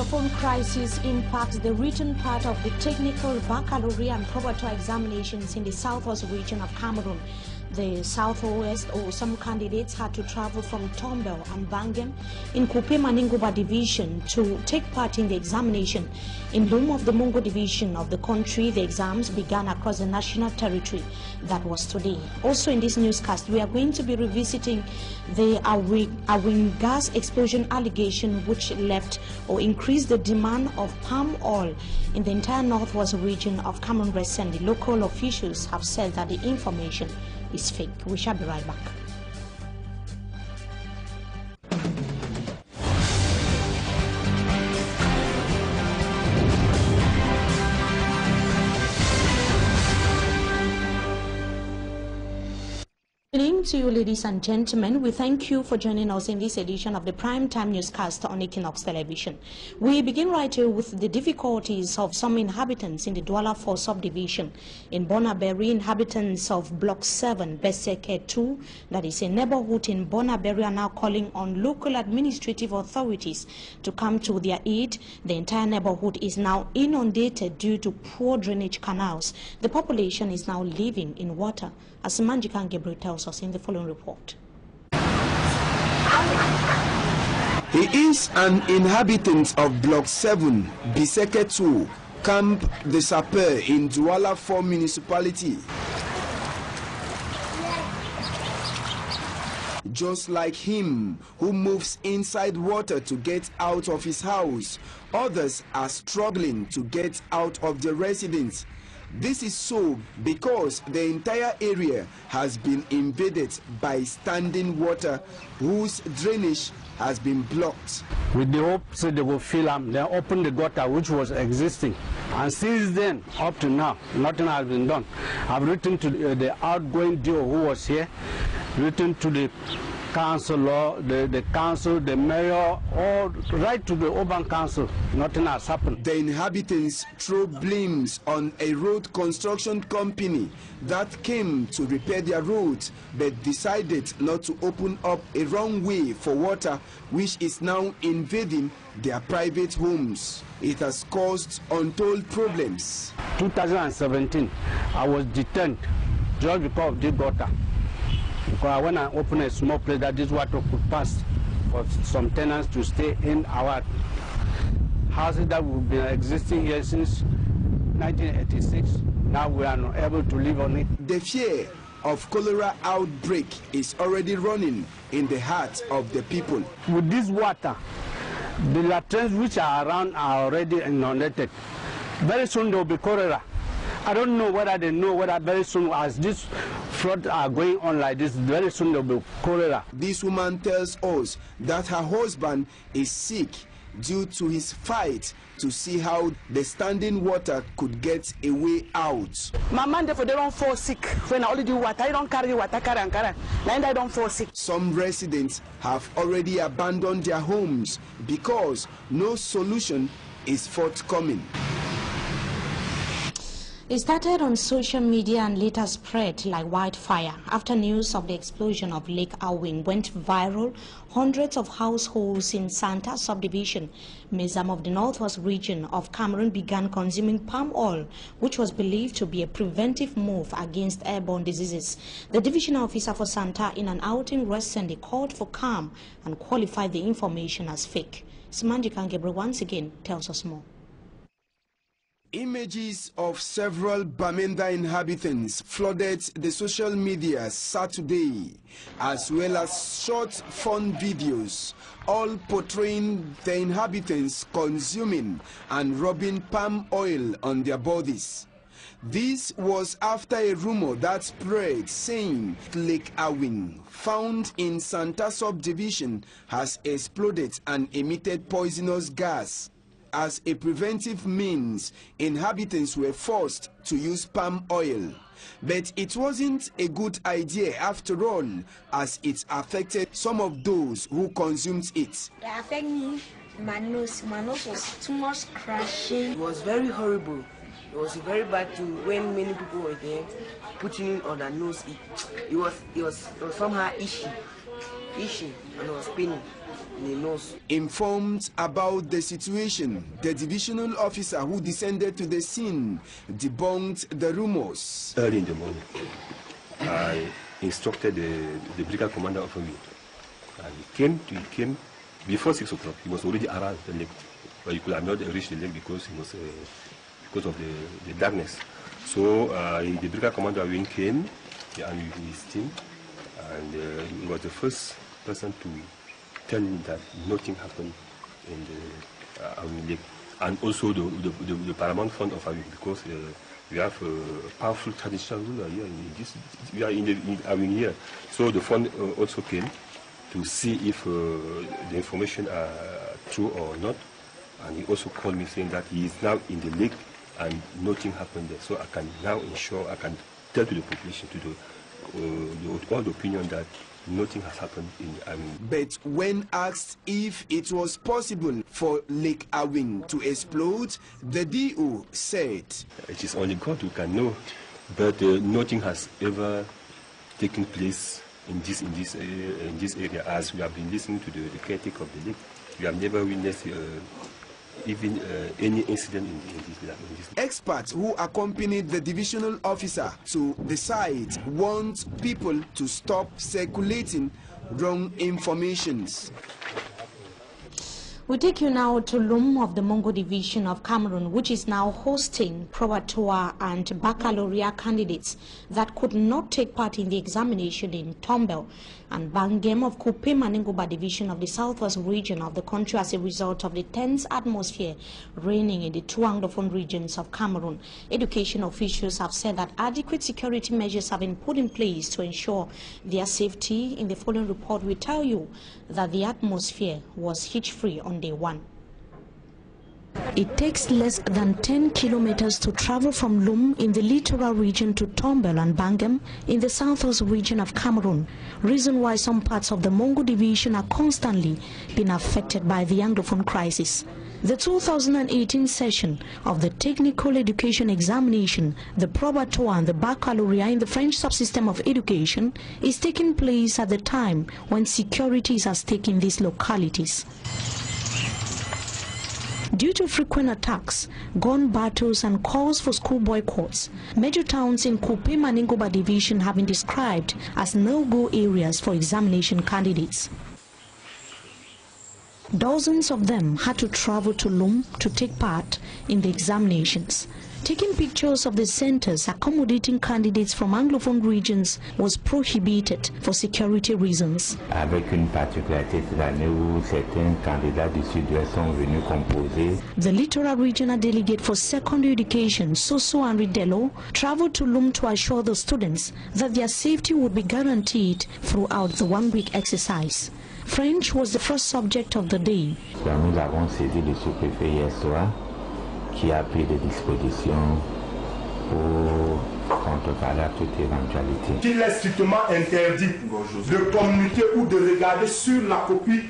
phone crisis impacts the written part of the technical baccalaureate and preparatory examinations in the southwest region of Cameroon. The southwest, or some candidates had to travel from Tombel and Bangem in Kupe Maningoba division to take part in the examination. In Lum of the Mungo division of the country, the exams began across the national territory. That was today. Also in this newscast, we are going to be revisiting the Awing gas explosion allegation, which left or increased the demand of palm oil in the entire northwest region of Cameroon recently. Local officials have said that the information is fake. We shall be right back. Good evening to you, ladies and gentlemen. We thank you for joining us in this edition of the Prime Time Newscast on Equinox Television. We begin right here with the difficulties of some inhabitants in the Douala 4 subdivision. In Bonaberi, inhabitants of Block 7, Beseke 2, that is a neighborhood in Bonaberi, are now calling on local administrative authorities to come to their aid. The entire neighborhood is now inundated due to poor drainage canals. The population is now living in water, as Manjikan Gabriel tells us in the following report. He is an inhabitant of Block 7, Biseke 2, Camp de Sapeur in Douala 4 municipality. Just like him, who moves inside water to get out of his house, others are struggling to get out of the residence. This is so because the entire area has been invaded by standing water whose drainage has been blocked. With the hope that they will fill up, they open the gutter which was existing. And since then, up to now, nothing has been done. I've written to the outgoing DO who was here, written to the councillor, the council, the mayor, or right to the urban council. Nothing has happened. The inhabitants throw blames on a road construction company that came to repair their roads but decided not to open up a runway for water, which is now invading their private homes. It has caused untold problems. 2017, I was detained just because of the gutter. Because when I opened a small place that this water could pass for some tenants to stay in our houses that have been existing here since 1986. Now we are not able to live on it. The fear of cholera outbreak is already running in the hearts of the people. With this water, the latrines which are around are already inundated. Very soon there will be cholera. I don't know whether they know whether very soon, as this flood are going on like this, very soon there will be cholera. This woman tells us that her husband is sick due to his fight to see how the standing water could get a way out. My man, therefore, they don't fall sick. When I only do water, I don't carry water, carry. Then I don't fall sick. Some residents have already abandoned their homes because no solution is forthcoming. It started on social media and later spread like wildfire. After news of the explosion of Lake Awing went viral, hundreds of households in Santa subdivision, Mezam of the northwest region of Cameroon, began consuming palm oil, which was believed to be a preventive move against airborne diseases. The divisional officer for Santa, in an outing recently, called for calm and qualified the information as fake. Simanji Kangebre once again tells us more. Images of several Bamenda inhabitants flooded the social media Saturday, as well as short fun videos, all portraying the inhabitants consuming and rubbing palm oil on their bodies. This was after a rumor that spread saying Lake Awing, found in Santa subdivision, has exploded and emitted poisonous gas. As a preventive means, inhabitants were forced to use palm oil. But it wasn't a good idea after all, as it affected some of those who consumed it. It affected me. My nose was too much crashing. It was very horrible. It was very bad too when many people were there putting it on their nose. It was somehow itchy, and it was paining. Informed about the situation, the divisional officer who descended to the scene debunked the rumors. Early in the morning, I instructed the brigade commander of me. And he came before 6 o'clock. He was already around the lake, but he could have not reached the lake because he was because of the darkness. So the brigade commander of came and with his team, and he was the first person to tell me that nothing happened in the Awing Lake, and also the paramount fund of Awing, because we have a powerful traditional ruler here. We are in Awing here, so the fund also came to see if the information are true or not, and he also called me saying that he is now in the lake and nothing happened there. So I can now ensure, I can tell to the population, to all the opinion that nothing has happened in Awing. But when asked if it was possible for Lake Awing to explode, the DO said, "It is only God who can know, but nothing has ever taken place in this area. As we have been listening to the caretaker of the lake, we have never witnessed even any incident in this. Experts who accompanied the divisional officer to the site want people to stop circulating wrong informations. We take you now to Lum of the Mongo Division of Cameroon, which is now hosting probatoire and baccalaureate candidates that could not take part in the examination in Tombel and Bangem of Kupe Maningoba Division of the Southwest region of the country as a result of the tense atmosphere reigning in the two Anglophone regions of Cameroon. Education officials have said that adequate security measures have been put in place to ensure their safety. In the following report, we tell you that the atmosphere was hitch-free on day one. It takes less than 10 kilometers to travel from Lum in the littoral region to Tombel and Bangem in the southwest region of Cameroon, reason why some parts of the Mongo Division are constantly being affected by the Anglophone crisis. The 2018 session of the Technical Education Examination, the Probatoire and the Baccalaureate in the French subsystem of education is taking place at the time when security is at stake in these localities. Due to frequent attacks, gun battles and calls for school boycotts, major towns in Kupe Maningoba Division have been described as no-go areas for examination candidates. Dozens of them had to travel to Lum to take part in the examinations. Taking pictures of the centers accommodating candidates from Anglophone regions was prohibited for security reasons. Avec une particularité cette année où certains candidats du Sud-Ouest sont venus composer. The Littoral Regional Delegate for Secondary Education, Soso Henri Dello, traveled to Lum to assure the students that their safety would be guaranteed throughout the one-week exercise. French was the first subject of the day. Nous avons saisi le sous-préfet hier soir qui a pris des dispositions pour contrecarrer à toute éventualité. Il est strictement interdit de communiquer ou de regarder sur la copie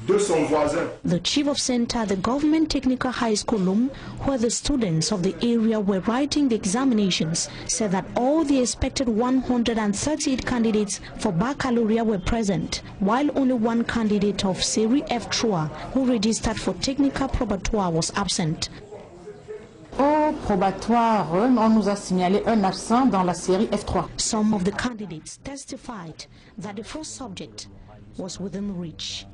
de son voisin. The chief of center at the Government Technical High School Lum, where the students of the area were writing the examinations, said that all the expected 138 candidates for baccalaureate were present, while only one candidate of Série F3 who registered for technical probatoire was absent. Au probatoire, on nous a signalé un absent dans la série F3. Some of the candidates testified that the first subject was within reach.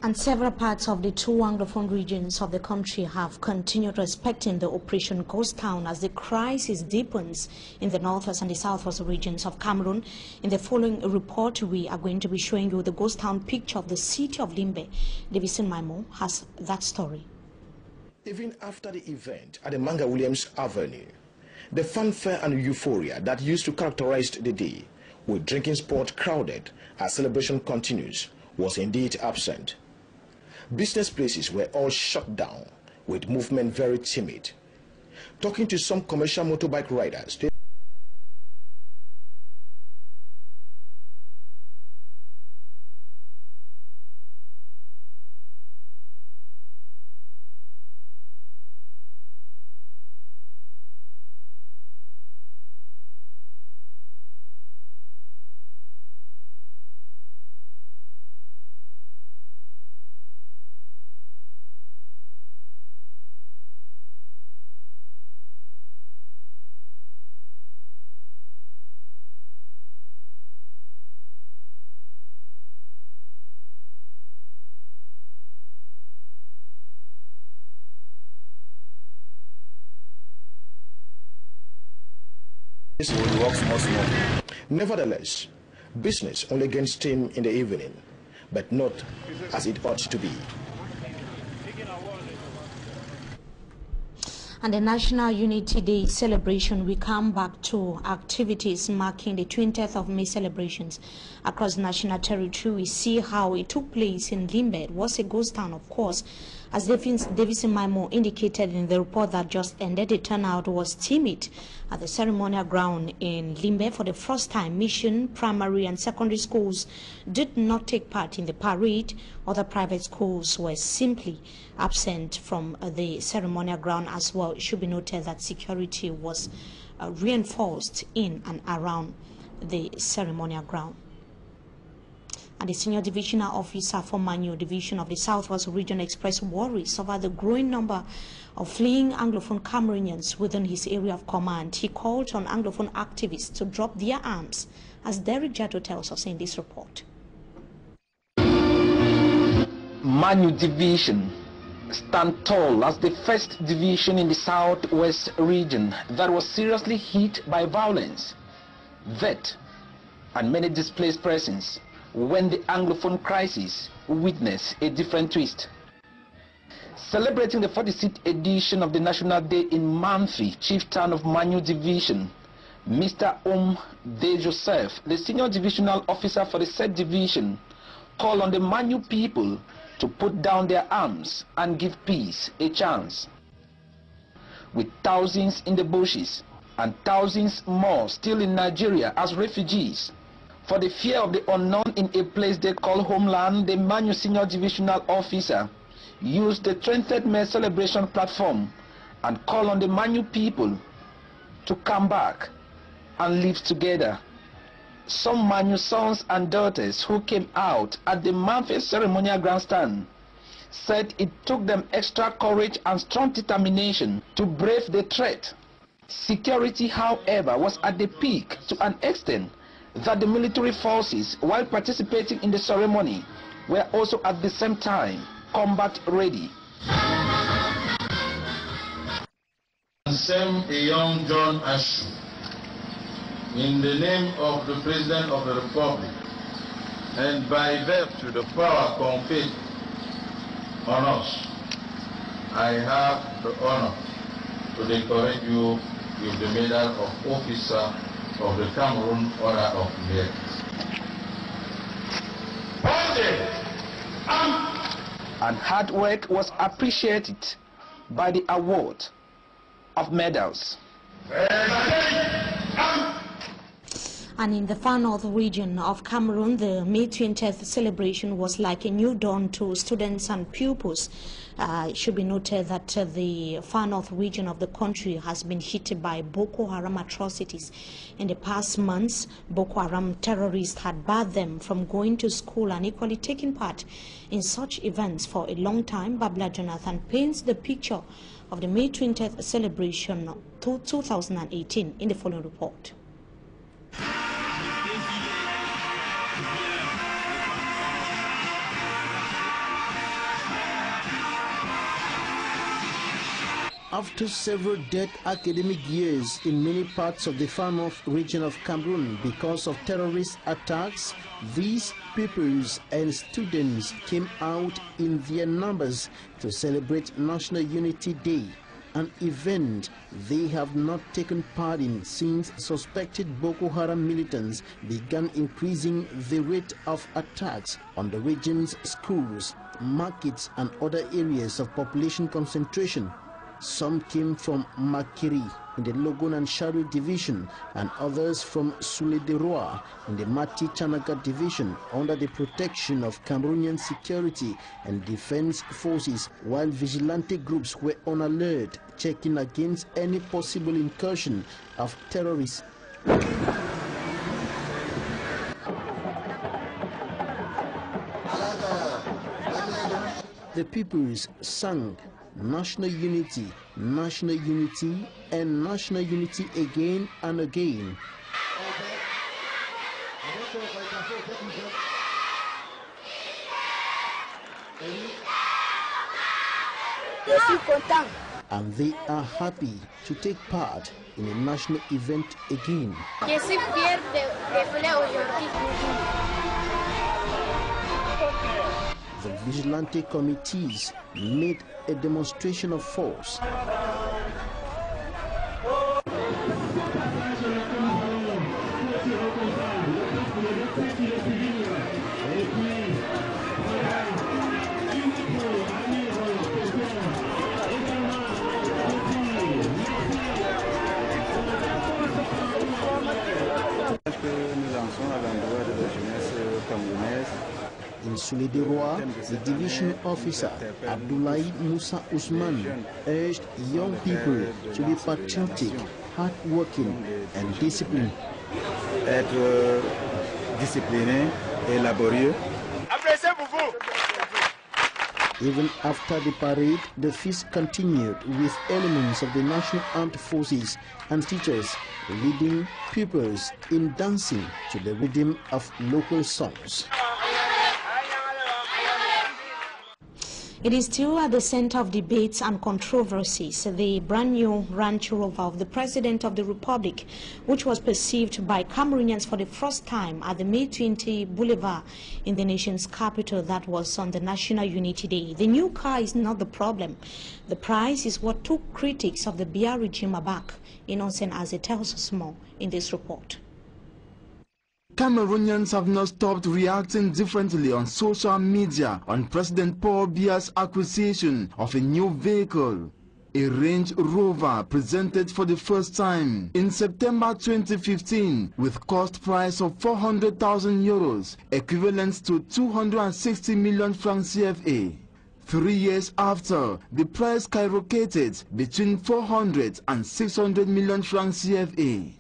And several parts of the two Anglophone regions of the country have continued respecting the Operation Ghost Town as the crisis deepens in the northwest and the southwest regions of Cameroon. In the following report, we are going to be showing you the Ghost Town picture of the city of Limbe. Davison Maimo has that story. Even after the event at the Manga Williams Avenue, the fanfare and euphoria that used to characterize the day, with drinking spot crowded as celebration continues, was indeed absent. Business places were all shut down, with movement very timid. Talking to some commercial motorbike riders, Nevertheless, business only gains steam in the evening, but not as it ought to be. And the National Unity Day celebration, we come back to activities marking the 20th of May celebrations across the national territory. We see how it took place in Limbe. It was a ghost town, of course. As Davison Maimo indicated in the report that just ended, the turnout was timid at the ceremonial ground in Limbe. For the first time, mission, primary and secondary schools did not take part in the parade. Other private schools were simply absent from the ceremonial ground as well. It should be noted that security was reinforced in and around the ceremonial ground. And the senior divisional officer for Manu Division of the Southwest Region expressed worries over the growing number of fleeing Anglophone Cameroonians within his area of command. He called on Anglophone activists to drop their arms, as Derek Jato tells us in this report. Manu Division stand tall as the first division in the Southwest region that was seriously hit by violence, death, and many displaced persons when the Anglophone crisis witnessed a different twist. Celebrating the 46th edition of the National Day in Manfi, chief town of Manu Division, Mr. De Joseph, the senior divisional officer for the said division, called on the Manu people to put down their arms and give peace a chance. With thousands in the bushes and thousands more still in Nigeria as refugees, for the fear of the unknown in a place they call homeland, the Manu senior divisional officer used the 20th May celebration platform and called on the Manu people to come back and live together. Some Manu sons and daughters who came out at the Manfi ceremonial grandstand said it took them extra courage and strong determination to brave the threat. Security, however, was at the peak to an extent that the military forces, while participating in the ceremony, were also at the same time combat ready. Same a young John Ashu, in the name of the President of the Republic, and by virtue of the power conferred on us, I have the honor to decorate you with the Medal of Officer of the Cameroon Order of Merit. And hard work was appreciated by the award of medals. And in the far north region of Cameroon, the May 20th celebration was like a new dawn to students and pupils. It should be noted that the far north region of the country has been hit by Boko Haram atrocities. In the past months, Boko Haram terrorists had barred them from going to school and equally taking part in such events for a long time. Babla Jonathan paints the picture of the May 20th celebration to 2018 in the following report. After several dead academic years in many parts of the far north region of Cameroon because of terrorist attacks, these pupils and students came out in their numbers to celebrate National Unity Day, an event they have not taken part in since suspected Boko Haram militants began increasing the rate of attacks on the region's schools, markets and other areas of population concentration. Some came from Makiri in the Logon and Sharu division and others from Sule-de-Roi in the Mati Chanaga division under the protection of Cameroonian security and defense forces, while vigilante groups were on alert, checking against any possible incursion of terrorists. The pupils sang National Unity, National Unity, and National Unity again and again. Je suis content and they are happy to take part in a national event again. The vigilante committees made a demonstration of force. In Soulederoa, the division officer, Abdoulaye Moussa Ousmane, urged young people to be patriotic, hardworking and disciplined. Être discipliné et laborieux. Even after the parade, the feast continued with elements of the National Armed Forces and teachers leading pupils in dancing to the rhythm of local songs. It is still at the center of debates and controversies, the brand new Range Rover of the President of the Republic, which was perceived by Cameroonians for the first time at the May 20 Boulevard in the nation's capital. That was on the National Unity Day. The new car is not the problem. The price is what took critics of the Biya regime aback. EQUINOXE as it tells us more in this report. Cameroonians have not stopped reacting differently on social media on President Paul Biya's acquisition of a new vehicle, a Range Rover presented for the first time in September 2015 with cost price of 400,000 euros, equivalent to 260 million francs CFA. 3 years after, the price skyrocketed between 400 and 600 million francs CFA.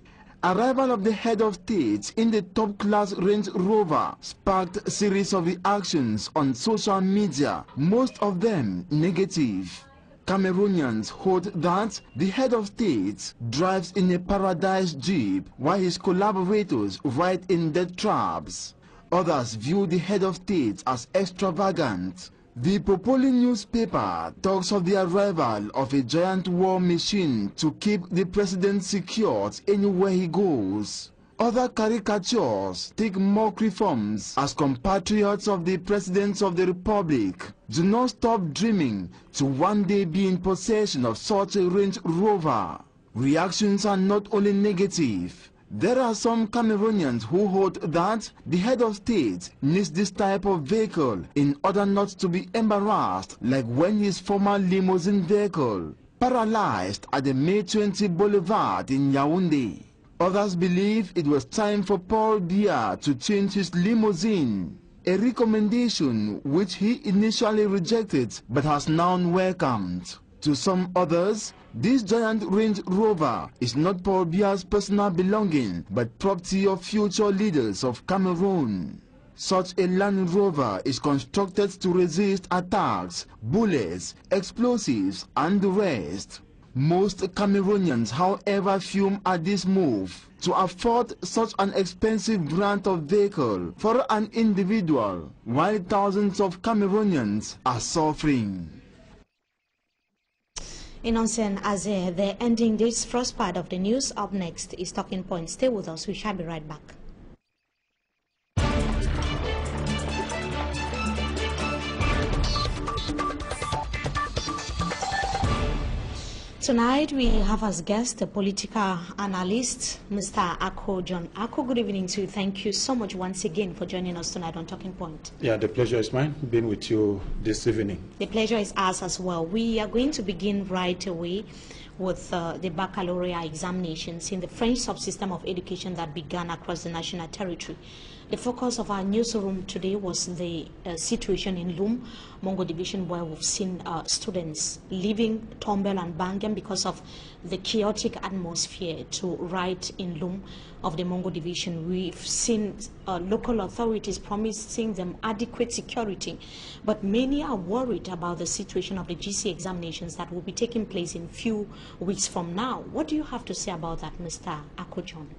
Arrival of the head of state in the top-class Range Rover sparked a series of reactions on social media, most of them negative. Cameroonians hold that the head of state drives in a paradise jeep while his collaborators ride in death traps. Others view the head of state as extravagant. The Popoli newspaper talks of the arrival of a giant war machine to keep the president secured anywhere he goes. Other caricatures take mockery forms as compatriots of the presidents of the republic do not stop dreaming to one day be in possession of such a Range Rover. Reactions are not only negative. There are some Cameroonians who hold that the head of state needs this type of vehicle in order not to be embarrassed like when his former limousine vehicle paralyzed at the May 20 Boulevard in Yaoundé. Others believe it was time for Paul Biya to change his limousine, a recommendation which he initially rejected but has now welcomed. To some others, this giant Range Rover is not Paul Biya's personal belonging, but property of future leaders of Cameroon. Such a Land Rover is constructed to resist attacks, bullets, explosives, and the rest. Most Cameroonians, however, fume at this move to afford such an expensive brand of vehicle for an individual, while thousands of Cameroonians are suffering. EQUINOXE as they're ending this first part of the news. Up next is Talking Points. Stay with us. We shall be right back. Tonight we have as guest the political analyst, Mr. Ako John. Ako, good evening to you. Thank you so much once again for joining us tonight on Talking Point. Yeah, the pleasure is mine, being with you this evening. The pleasure is ours as well. We are going to begin right away with the baccalaureate examinations in the French subsystem of education that began across the national territory. The focus of our newsroom today was the situation in Loum, Mongo Division, where we've seen students leaving Tombel and Bangam because of the chaotic atmosphere to right in Loum of the Mongo Division. We've seen local authorities promising them adequate security, but many are worried about the situation of the GC examinations that will be taking place in few weeks from now. What do you have to say about that, Mr. Ako John?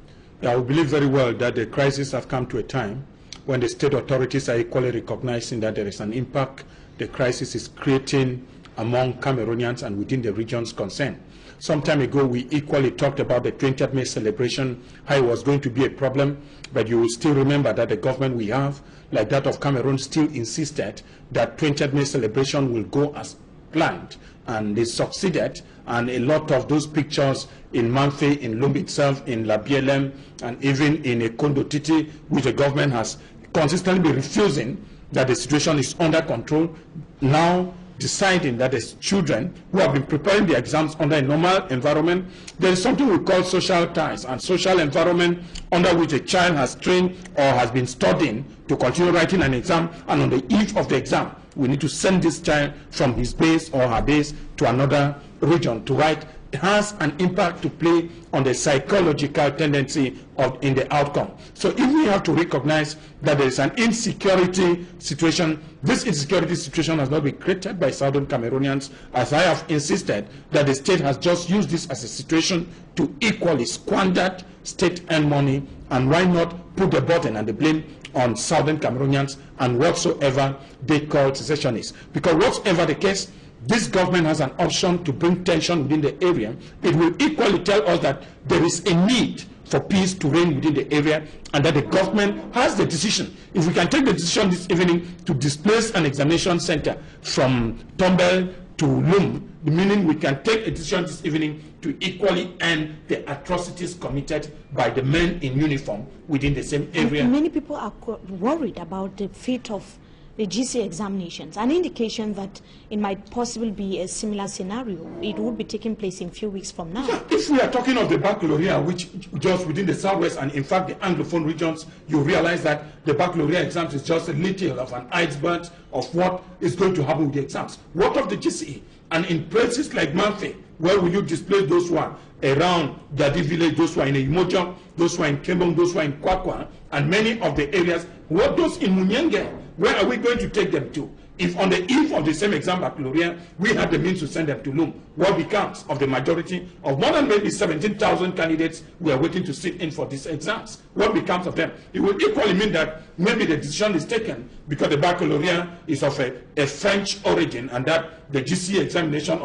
I believe very well that the crisis has come to a time when the state authorities are equally recognizing that there is an impact the crisis is creating among Cameroonians and within the regions concerned. Some time ago, we equally talked about the 20th May celebration, how it was going to be a problem, but you will still remember that the government we have, like that of Cameroon, still insisted that 20th May celebration will go as planned, and they succeeded, and a lot of those pictures in Manfe, in Lum itself, in Labielem, and even in Ekondo Titi, which the government has consistently been refusing that the situation is under control, now deciding that the children who have been preparing the exams under a normal environment, there is something we call social ties and social environment under which a child has trained or has been studying to continue writing an exam, and on the eve of the exam, we need to send this child from his base or her base to another region to write. It has an impact to play on the psychological tendency in the outcome. So if we have to recognize that there is an insecurity situation, this insecurity situation has not been created by Southern Cameroonians, as I have insisted that the state has just used this as a situation to equally squander state-earned money, and why not put the burden and the blame on Southern Cameroonians and whatsoever they call secessionists. Because whatever the case, this government has an option to bring tension within the area. It will equally tell us that there is a need for peace to reign within the area, and that the government has the decision. If we can take the decision this evening to displace an examination center from Tombel to Lum, meaning we can take a decision this evening to equally end the atrocities committed by the men in uniform within the same area. And many people are worried about the fate of the GC examinations, an indication that it might possibly be a similar scenario. It would be taking place in a few weeks from now. Yeah, if we are talking of the baccalaureate, which just within the Southwest and in fact the Anglophone regions, you realize that the baccalaureate exams is just a little of an iceberg of what is going to happen with the exams. What of the GCE? And in places like Manfe, where will you displace those who are around Dadi village, those who are in Imoja, those who are in Kembong, those who are in Kwakwa, and many of the areas, what those in Munyenge, where are we going to take them to? If on the eve of the same exam baccalaureate, we had the means to send them to Lum, what becomes of the majority of more than maybe 17,000 candidates who are waiting to sit in for these exams? What becomes of them? It will equally mean that maybe the decision is taken because the baccalaureate is of a French origin, and that the GCE examination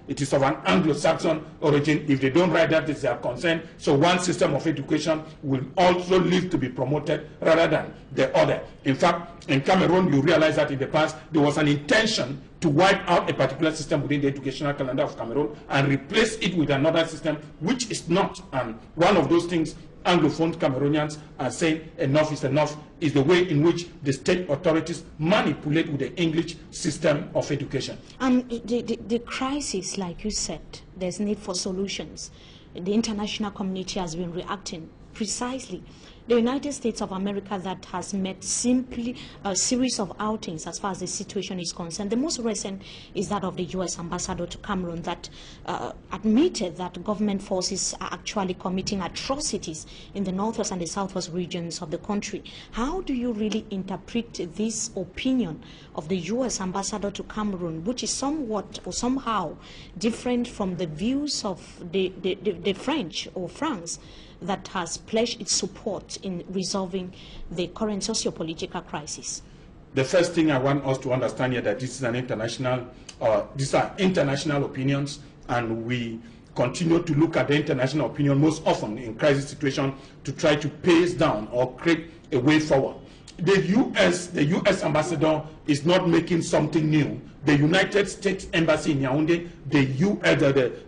it is of an Anglo-Saxon origin. If they don't write that, it's their concern. So one system of education will also live to be promoted rather than the other. In fact, in Cameroon, you realize that in the past there was an intention to wipe out a particular system within the educational calendar of Cameroon and replace it with another system, which is not. And one of those things Anglophone Cameroonians are saying enough is enough is the way in which the state authorities manipulate with the English system of education. And the crisis, like you said, there's need for solutions. The international community has been reacting precisely. The United States of America that has met simply a series of outings as far as the situation is concerned. The most recent is that of the U.S. ambassador to Cameroon that admitted that government forces are actually committing atrocities in the northwest and the southwest regions of the country. How do you really interpret this opinion of the U.S. ambassador to Cameroon, which is somewhat or somehow different from the views of the French or France that has pledged its support in resolving the current socio-political crisis? The first thing I want us to understand here that this is an international, these are international opinions, and we continue to look at the international opinion most often in crisis situation to try to pace down or create a way forward. The U.S. ambassador is not making something new. The United States Embassy in Yaoundé,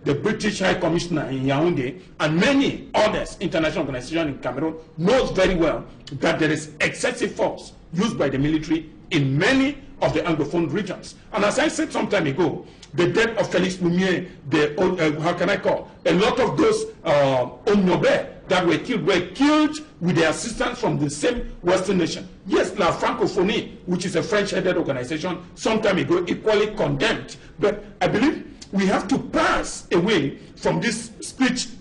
the British High Commissioner in Yaoundé, and many others, international organizations in Cameroon, knows very well that there is excessive force used by the military in many of the Anglophone regions. And as I said some time ago, the death of Felix Lumiere, a lot of those Omnobé that were killed with the assistance from the same Western nation. Yes, La Francophonie, which is a French-headed organization, some time ago equally condemned. But I believe we have to pass away from this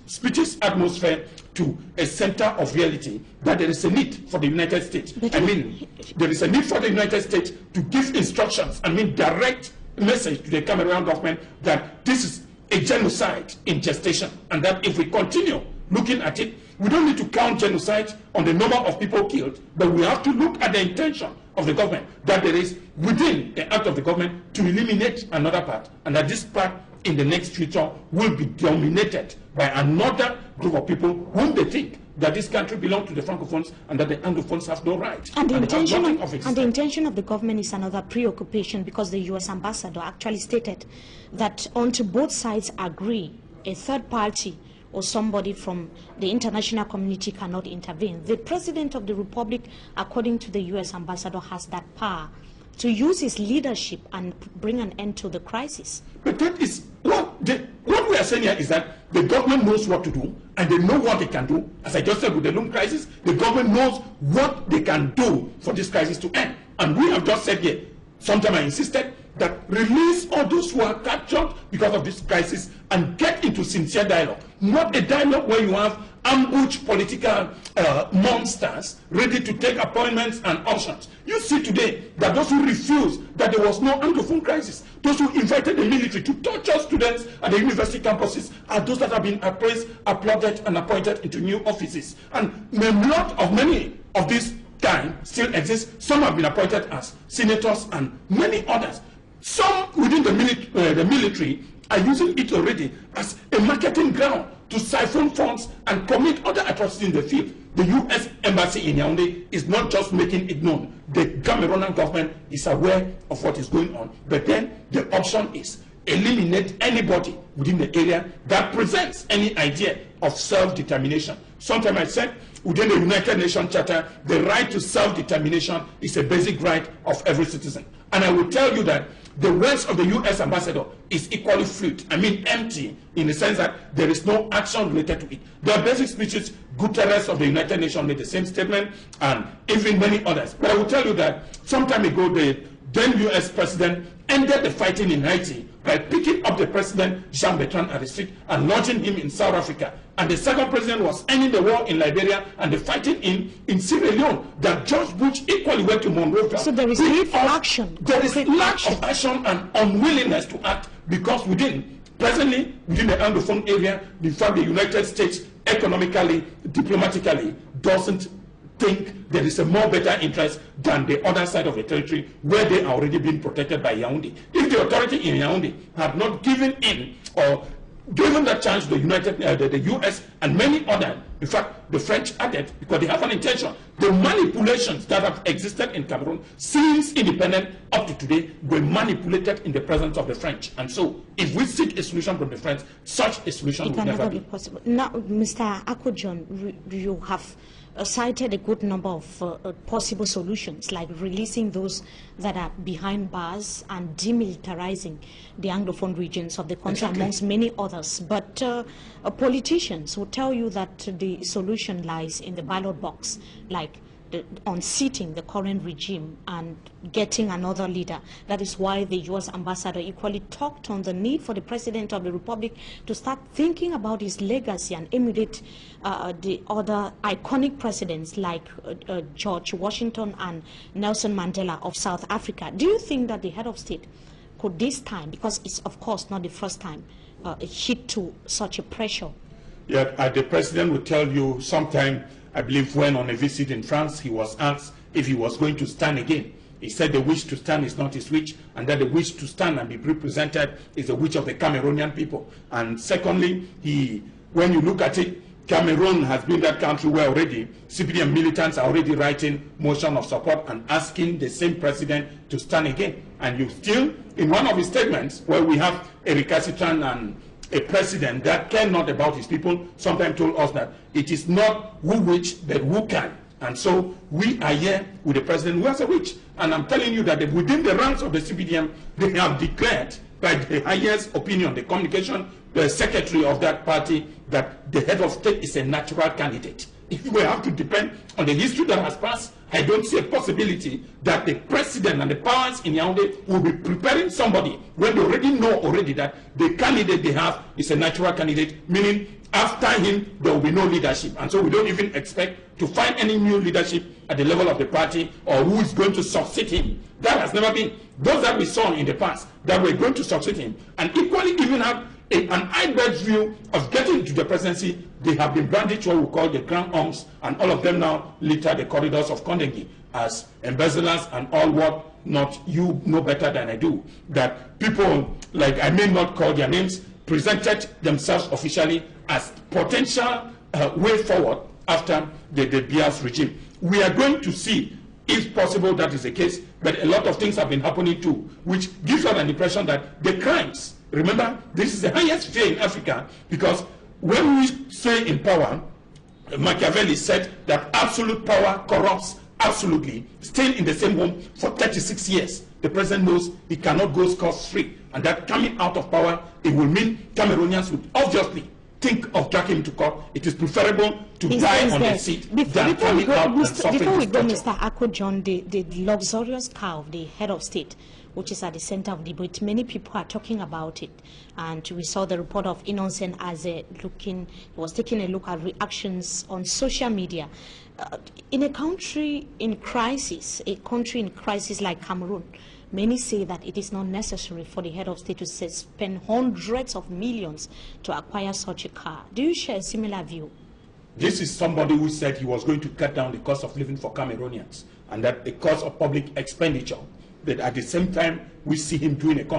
speeches atmosphere to a center of reality, that there is a need for the United States. There is a need for the United States to give instructions, direct message to the Cameroonian government that this is a genocide in gestation, and that if we continue looking at it, we don't need to count genocide on the number of people killed, but we have to look at the intention of the government, that there is within the act of the government to eliminate another part, and that this part in the next future will be dominated by another group of people whom they think that this country belongs to the Francophones and that the Anglophones have no right. And the intention of the government is another preoccupation, because the U.S. ambassador actually stated that until both sides agree, a third party or somebody from the international community cannot intervene. The President of the Republic, according to the U.S. ambassador, has that power to use his leadership and bring an end to the crisis. But that is what we are saying here is that the government knows what to do and they know what they can do. As I just said with the loan crisis, the government knows what they can do for this crisis to end. And we have just said here, sometime I insisted, that release all those who are captured because of this crisis and get into sincere dialogue. Not a dialogue where you have ambushed political monsters ready to take appointments and options. You see today that those who refused that there was no Anglophone crisis, those who invited the military to torture students at the university campuses, are those that have been appraised, applauded, and appointed into new offices. And many of these time still exist. Some have been appointed as senators and many others. Some within the military are using it already as a marketing ground to siphon funds and commit other atrocities in the field. The U.S. Embassy in Yaoundé is not just making it known. The Cameroonian government is aware of what is going on. But then the option is eliminate anybody within the area that presents any idea of self-determination. Sometimes I said, within the United Nations Charter, the right to self-determination is a basic right of every citizen. And I will tell you that the words of the U.S. ambassador is equally fluid. I mean empty, in the sense that there is no action related to it. There are basic speeches. Guterres of the United Nations made the same statement, and even many others. But I will tell you that some time ago, the then U.S. president ended the fighting in Haiti by picking up the president, Jean-Bertrand Aristide, and launching him in South Africa. And the second president was ending the war in Liberia and the fighting in Sierra Leone. That George Bush equally went to Monrovia. So there is need for action. There is lack of action and unwillingness to act, because presently within the Anglophone area, in fact the United States economically, diplomatically doesn't think there is a more better interest than the other side of the territory where they are already being protected by Yaoundé. If the authority in Yaoundé had not given in or given that chance to the U.S. and many others, in fact, the French added, because they have an intention. The manipulations that have existed in Cameroon since independence up to today were manipulated in the presence of the French. And so, if we seek a solution from the French, such a solution will never be possible. Now, Mr. Akojon, you have cited a good number of possible solutions, like releasing those that are behind bars and demilitarizing the Anglophone regions of the country, amongst many others. But politicians will tell you that the solution lies in the ballot box, like unseating the current regime and getting another leader. That is why the U.S. ambassador equally talked on the need for the President of the Republic to start thinking about his legacy and emulate the other iconic presidents like George Washington and Nelson Mandela of South Africa. Do you think that the head of state could this time, because it's of course not the first time, hit to such a pressure? Yeah, the president will tell you sometime, I believe when on a visit in France, he was asked if he was going to stand again. He said the wish to stand is not his wish, and that the wish to stand and be represented is the wish of the Cameroonian people. And secondly, when you look at it, Cameroon has been that country where already CPDM militants are already writing motion of support and asking the same president to stand again. And you still, in one of his statements, where we have a recalcitrant and a president that care not about his people, sometimes told us that it is not who wish, but who can. And so we are here with a president who has a wish. And I'm telling you that within the ranks of the CPDM, they have declared by the highest opinion, the communication, the secretary of that party, that the head of state is a natural candidate. If we have to depend on the history that has passed, I don't see a possibility that the president and the powers in Yaoundé will be preparing somebody when they already know that the candidate they have is a natural candidate, meaning after him there will be no leadership. And so we don't even expect to find any new leadership at the level of the party or who is going to succeed him. That has never been. Those that we saw in the past that were going to succeed him and equally even have an iceberg view of getting to the presidency, they have been branded what we call the grand arms, and all of them now litter the corridors of Kondegi as embezzlers and all what not. You know better than I do that people, like I may not call their names, presented themselves officially as potential way forward after the Bias regime. We are going to see if possible that is the case, but a lot of things have been happening too, which gives us an impression that the crimes, remember, this is the highest fear in Africa, because when we say in power, Machiavelli said that absolute power corrupts absolutely. Staying in the same home for 36 years, the president knows he cannot go scot-free, and that coming out of power, it will mean Cameroonians would obviously think of dragging him to court. It is preferable to die on the seat than coming out and suffering. Before we go, Mr. Akko John, the luxurious car of the head of state, which is at the center of the debate, many people are talking about it. And we saw the report of EQUINOXE as was taking a look at reactions on social media. In a country in crisis like Cameroon, many say that it is not necessary for the head of state to spend hundreds of millions to acquire such a car. Do you share a similar view? This is somebody who said he was going to cut down the cost of living for Cameroonians and that the cost of public expenditure. But at the same time, we see him doing taking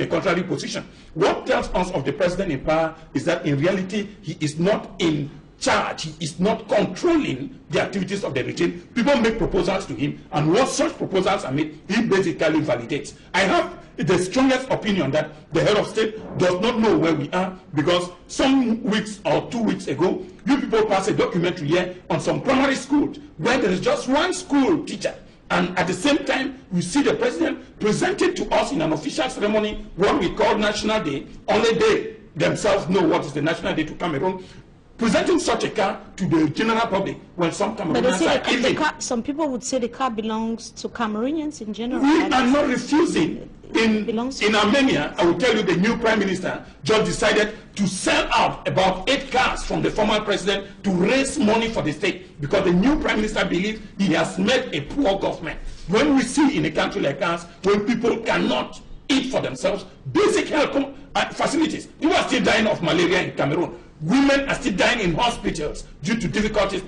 a contrary position. What tells us of the president in power is that in reality, he is not in charge. He is not controlling the activities of the regime. People make proposals to him, and once such proposals are made, he basically validates. I have the strongest opinion that the head of state does not know where we are, because some weeks or 2 weeks ago, you people passed a documentary here on some primary school where there is just one school teacher. And at the same time, we see the president presented to us in an official ceremony what we call National Day. Only they themselves know what is the National Day to Cameroon. Presenting such a car to the general public when some Cameroonians are some people would say the car belongs to Cameroonians in general. We are not refusing. In Armenia, I will tell you, the new prime minister just decided to sell out about 8 cars from the former president to raise money for the state, because the new prime minister believes he has made a poor government. When we see in a country like ours, when people cannot eat for themselves, basic health facilities, people are still dying of malaria in Cameroon. Women are still dying in hospitals due to difficulties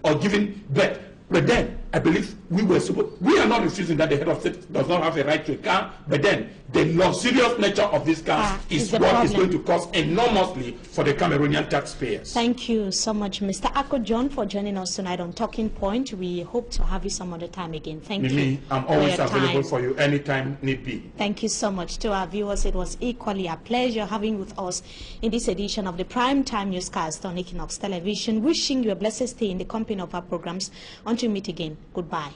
or giving birth. But then, I believe we are not refusing that the head of state does not have a right to a car, but then the luxurious nature of this car is what is going to cost enormously for the Cameroonian taxpayers. Thank you so much, Mr. Akko John, for joining us tonight on Talking Point. We hope to have you some other time again. Thank you. I'm always available for you anytime need be. Thank you so much. To our viewers, it was equally a pleasure having with us in this edition of the Primetime Newscast on Equinox Television. Wishing you a blessed stay in the company of our programs. Until we meet again, goodbye.